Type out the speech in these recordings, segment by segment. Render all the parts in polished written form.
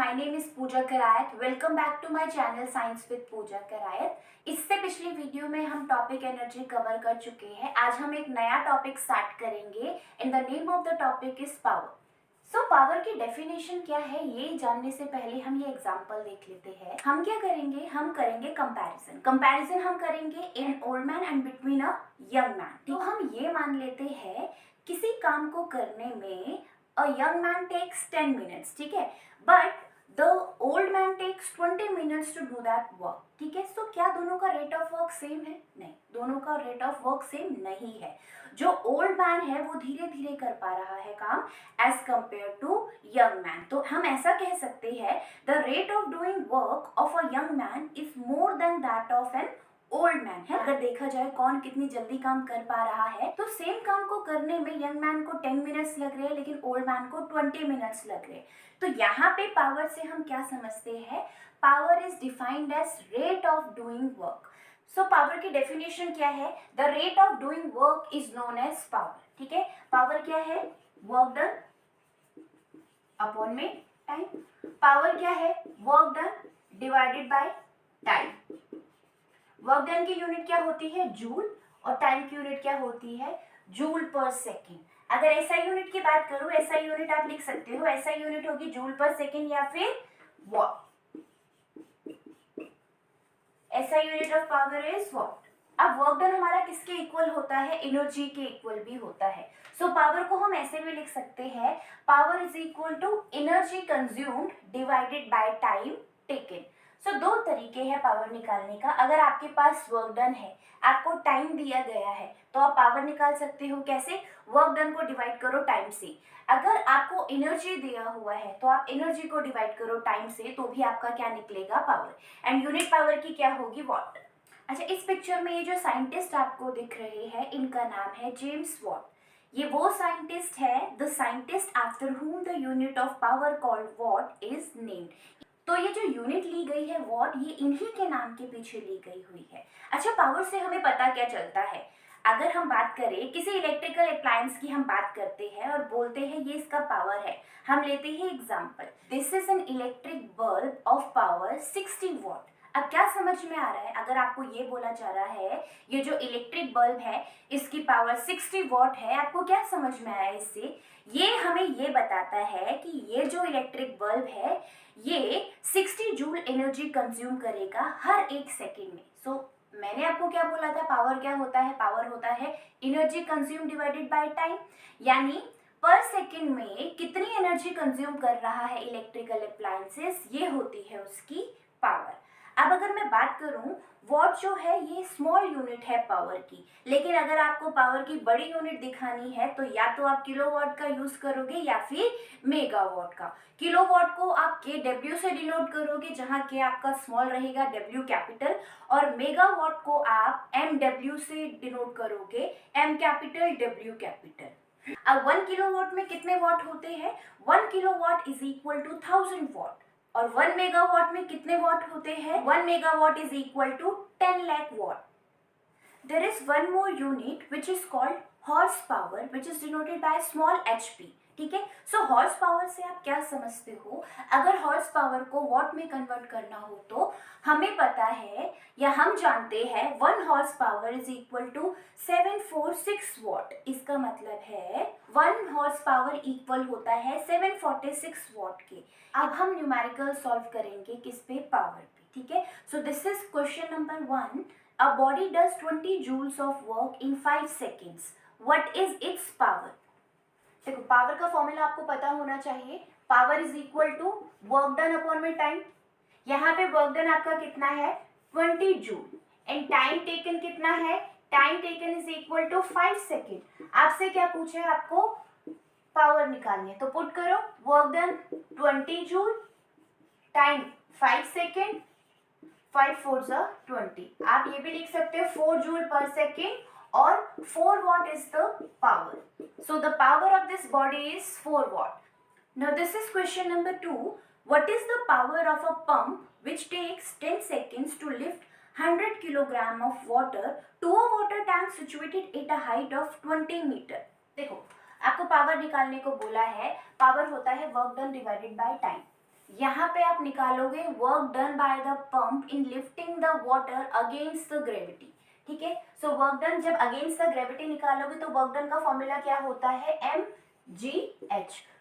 my name is Puja करायत. Welcome back to my channel Science with पूजा करायत. इससे पिछली video में हम टॉपिक एनर्जी कवर कर चुके हैं. आज हम एक नया टॉपिक स्टार्ट करेंगे and the name of the topic is power. So power की डेफिनेशन क्या है ये जानने से पहले हम ये एग्जांपल देख लेते हैं. हम क्या करेंगे, हम करेंगे कंपैरिजन हम करेंगे in old man and between a young man. तो हम ये मान लेते हैं किसी काम को करने में a young man takes 10 minutes, ठीक है, but the old man takes 20 minutes to do that work, ठीक है. सो क्या दोनों का रेट ऑफ वर्क सेम है? नहीं, दोनों का रेट ऑफ वर्क सेम नहीं है. जो ओल्ड मैन है वो धीरे धीरे कर पा रहा है काम as compare to young man. तो हम ऐसा कह सकते हैं the rate of doing work of a young man is more than that of an old man है. अगर देखा जाए कौन कितनी जल्दी काम कर पा रहा है, तो सेम काम को करने में यंग मैन को 10 मिनट्स लग रहे हैं लेकिन ओल्ड मैन को 20 मिनट्स लग रहे हैं. तो यहाँ पे पावर से हम क्या समझते हैं? Power is defined as rate of doing work. So power की डेफिनेशन क्या है? The rate of doing work is known as power. ठीक है, पावर क्या है? वर्क डन अपॉन में टाइम. पावर क्या है? Work done divided by time. Work done की यूनिट क्या होती है? जूल. और टाइम की यूनिट क्या होती है? जूल पर सेकेंड. अगर ऐसा यूनिट की बात करूं, ऐसा यूनिट आप लिख सकते हो, ऐसा यूनिट होगी जूल पर सेकेंड या फिर वॉट. ऐसा unit of power is what. अब वर्क डन हमारा किसके इक्वल होता है? एनर्जी के इक्वल भी होता है. सो पावर को हम ऐसे भी लिख सकते हैं, power is equal to energy consumed divided by time taken. So दो तरीके हैं पावर निकालने का. अगर आपके पास वर्क डन है, आपको टाइम दिया गया है, तो आप पावर निकाल सकते हो. कैसे? वर्क डन को डिवाइड करो टाइम से. अगर आपको एनर्जी दिया हुआ है तो आप एनर्जी को डिवाइड करो टाइम से, तो भी आपका क्या निकलेगा? पावर. एंड यूनिट पावर की क्या होगी? वॉट. अच्छा, इस पिक्चर में ये जो साइंटिस्ट आपको दिख रहे हैं, इनका नाम है जेम्स वॉट. ये वो साइंटिस्ट है, the scientist after whom the unit of power called what is named. तो ये जो यूनिट ली गई है वॉट, ये इन्हीं के नाम के पीछे ली गई हुई है. अच्छा, पावर से हमें पता क्या चलता है? अगर हम बात करें किसी इलेक्ट्रिकल अप्लायंस की, हम बात करते हैं और बोलते हैं ये इसका पावर है. हम लेते हैं example, this is an electric bulb of power 60 what. अब क्या समझ में आ रहा है? अगर आपको ये बोला जा रहा है ये जो इलेक्ट्रिक बल्ब है इसकी पावर 60 वॉट है, आपको क्या समझ में आया इससे? ये हमें ये बताता है कि ये जो इलेक्ट्रिक बल्ब है ये 60 जूल एनर्जी कंज्यूम करेगा हर एक सेकेंड में. सो मैंने आपको क्या बोला था? पावर क्या होता है? पावर होता है energy consume divided by time. यानी पर सेकेंड में कितनी एनर्जी कंज्यूम कर रहा है इलेक्ट्रिकल अप्लायंसेस, ये होती है उसकी पावर. अब अगर मैं बात करूं, वॉट जो है ये स्मॉल यूनिट है पावर की, लेकिन अगर आपको पावर की बड़ी यूनिट दिखानी है तो या तो आप किलोवाट का यूज करोगे या फिर मेगावाट का. किलोवाट को आप KW से डिनोट करोगे, जहां के आपका स्मॉल रहेगा, W कैपिटल, और मेगावाट को आप MW से डिनोट करोगे, M कैपिटल W कैपिटल. अब 1 किलोवाट में कितने वॉट होते हैं? 1 kilowatt is equal to 1000 watt. और 1 मेगावाट में कितने वॉट होते हैं? 1 megawatt is equal to 10 lakh watt. There is one more unit which is called horse power which is denoted by small HP. ठीक है, सो हॉर्स पावर से आप क्या समझते हो? अगर हॉर्स पावर को वॉट में कन्वर्ट करना हो तो हमें पता है या हम जानते हैं 1 horse power is equal to 746 watt. इसका मतलब है 1 हॉर्स पावर इक्वल होता है 746 वॉट के. अब हम न्यूमेरिकल सॉल्व करेंगे किस पे? पावर पे. ठीक है, so this is question number 1. A body does 20 joules of work in 5 seconds. What is its power? देखो, पावर का फॉर्मूला आपको पता होना चाहिए. Power is equal to work done upon में टाइम. यहाँ पे वर्क डन आपका कितना है? 20 जूल. एंड टाइम टेकन कितना है? Time taken is equal to 5 second. आपसे क्या पूछे? आपको पावर निकालनी है, तो पुट करो work done 20 joule, time 5 second, 5 4 20. आप ये भी लिख सकते हो 4 जूल पर सेकेंड, और 4 watt is the power. So the power of this body is 4 watt. Now this is question number 2. What is the power of a pump which takes 10 seconds to lift 100 kilogram of water to a water tank situated at a height of 20 meter? देखो, आपको power निकालने को बोला है. Power होता है work done divided by time. यहाँ पे आप निकालोगे work done by the pump in lifting the water against the gravity, ठीक है। सो वर्क डन जब अगेंस्ट द ग्रेविटी निकालोगे तो वर्क डन का फॉर्मूला क्या होता है, mgh,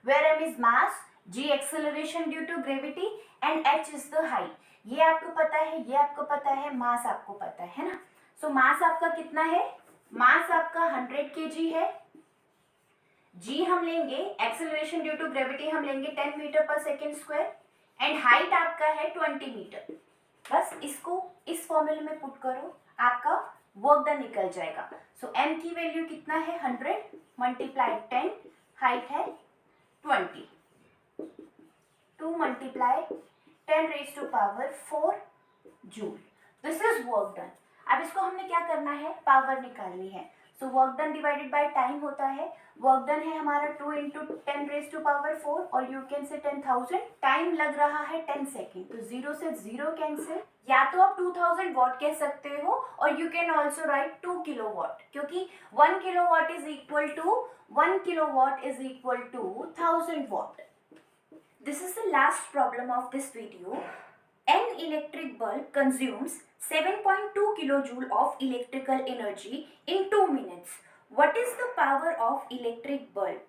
where m is mass, g acceleration due to gravity and h is the height. ये आपको पता है, ये आपको पता है, मास आपको पता है ना। सो मास आपका कितना है, मास आपका 100 kg है, g हम लेंगे, एक्सेलरेशन ड्यू टू ग्रेविटी हम लेंगे 10 मीटर पर सेकेंड स्क्वायर एंड हाइट आपका है 20 मीटर। बस इसको इस फॉर्मूले में पुट करो, आपका वर्क डन निकल जाएगा। सो m की वैल्यू कितना है, 100 मल्टीप्लाई 10, हाइट है 20, 2 multiply 10 raise to power 4 joule. This is work done. अब इसको हमने क्या करना है, पावर निकालनी है। So work done divided by time होता है, वर्क डन है हमारा 2 इंटू 10 रेज टू पावर 4 और यू कैन से 10,000, टाइम लग रहा है 10 सेकेंड, तो 0 से 0 कैंसिल। या तो आप 2000 वॉट कह सकते हो और you can also write 2 kilowatt, क्योंकि 1 kilowatt is equal to 1000 watt. This is the last problem of this video. An electric bulb consumes 7.2 kilojoule of electrical energy in 2 minutes. What is the power of electric bulb?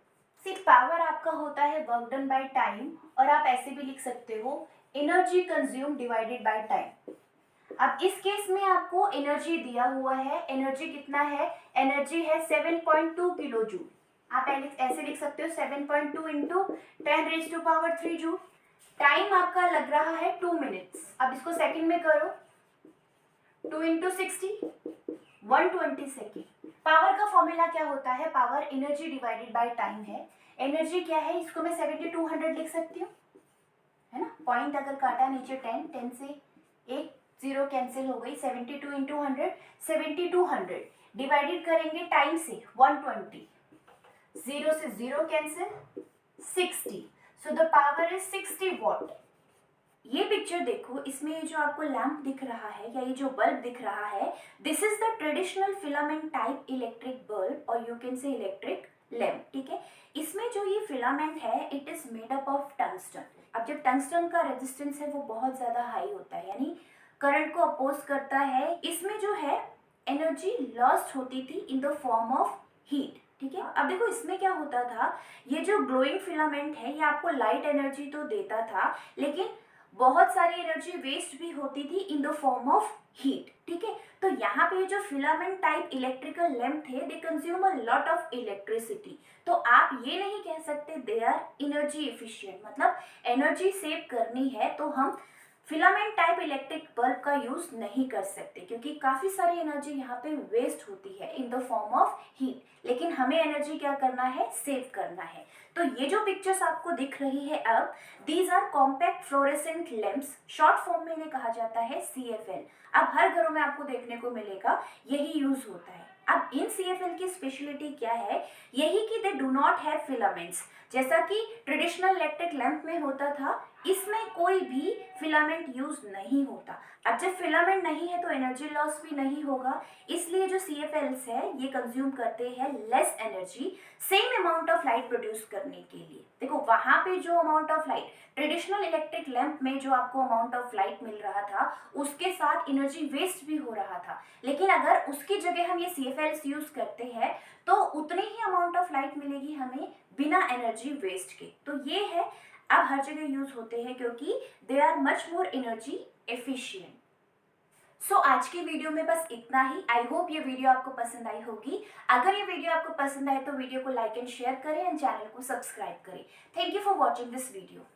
सिर्फ power आपका होता है work done by time, और आप ऐसे भी लिख सकते हो energy consume divided by time. अब इस केस में आपको एनर्जी दिया हुआ है, एनर्जी कितना है, एनर्जी है 7.2 किलो जूल। आप ऐसे लिख सकते हो 7.2 into 10 raise to power 3 joule. Time आपका लग रहा है 2 मिनट्स। अब इसको सेकंड में करो, 2 इंटू 60, 120 सेकेंड। पावर का फॉर्मूला क्या होता है, power energy divided by time है। एनर्जी क्या है, इसको मैं 7200 लिख सकती हूँ, है ना। पॉइंट अगर काटा नीचे 10 से एक 0 कैंसिल हो गई, 72 इंटू 100, 7200 डिवाइडेड करेंगे टाइम से 120, 0 से 0 cancel, 60, so the power is 60 what. ये पिक्चर देखो, इसमें जो आपको लैंप दिख रहा है या ये जो बल्ब दिख रहा है, this is the traditional filament type electric bulb और you can say electric lamp, ठीक है। इसमें जो ये फिलामेंट है it is made up of tungsten. अब जब टंगस्टन का रेजिस्टेंस है वो बहुत ज़्यादा हाई होता है, यानी करंट को अपोज करता है। इसमें जो है एनर्जी लॉस्ट होती थी in the form of heat, ठीक है। अब देखो इसमें क्या होता था, ये जो ग्लोइंग फिलामेंट है ये आपको लाइट एनर्जी तो देता था, लेकिन बहुत सारी एनर्जी वेस्ट भी होती थी in the form of heat, ठीक है। तो यहाँ पे जो फिलामेंट टाइप इलेक्ट्रिकल लैंप थे they consume a lot of electricity. तो आप ये नहीं कह सकते दे आर एनर्जी एफिशिएंट, मतलब एनर्जी सेव करनी है तो हम फिलामेंट टाइप इलेक्ट्रिक बल्ब का यूज नहीं कर सकते, क्योंकि काफी सारी एनर्जी यहाँ पे वेस्ट होती है in the form of heat, लेकिन हमें एनर्जी क्या करना है, सेव करना है। तो ये जो पिक्चर्स आपको दिख रही है अब, these are compact fluorescent lamps, short form में इन्हें कहा जाता है CFL। अब हर घरों में आपको देखने को मिलेगा यही यूज होता है। अब इन CFL की स्पेशलिटी क्या है, यही कि they do not have filaments, जैसा कि ट्रेडिशनल इलेक्ट्रिक लैंप में होता था, इसमें कोई भी फिलामेंट यूज नहीं होता। अब जब फिलामेंट नहीं है तो एनर्जी लॉस भी नहीं होगा, इसलिए जो CFLs है ये कंज्यूम करते हैं less energy same amount of light produce करने के लिए। देखो वहां पे जो amount of light traditional electric lamp में जो आपको अमाउंट ऑफ लाइट मिल रहा था उसके साथ एनर्जी वेस्ट भी हो रहा था, लेकिन अगर उसकी जगह हम ये CFLs यूज करते हैं तो उतनी ही अमाउंट ऑफ लाइट मिलेगी हमें बिना एनर्जी वेस्ट के। तो ये है, अब हर जगह यूज होते हैं क्योंकि they are much more energy efficient. So आज की वीडियो में बस इतना ही। आई होप ये वीडियो आपको पसंद आई होगी। अगर ये वीडियो आपको पसंद आए तो वीडियो को लाइक एंड शेयर करें एंड चैनल को सब्सक्राइब करें। Thank you for watching this video.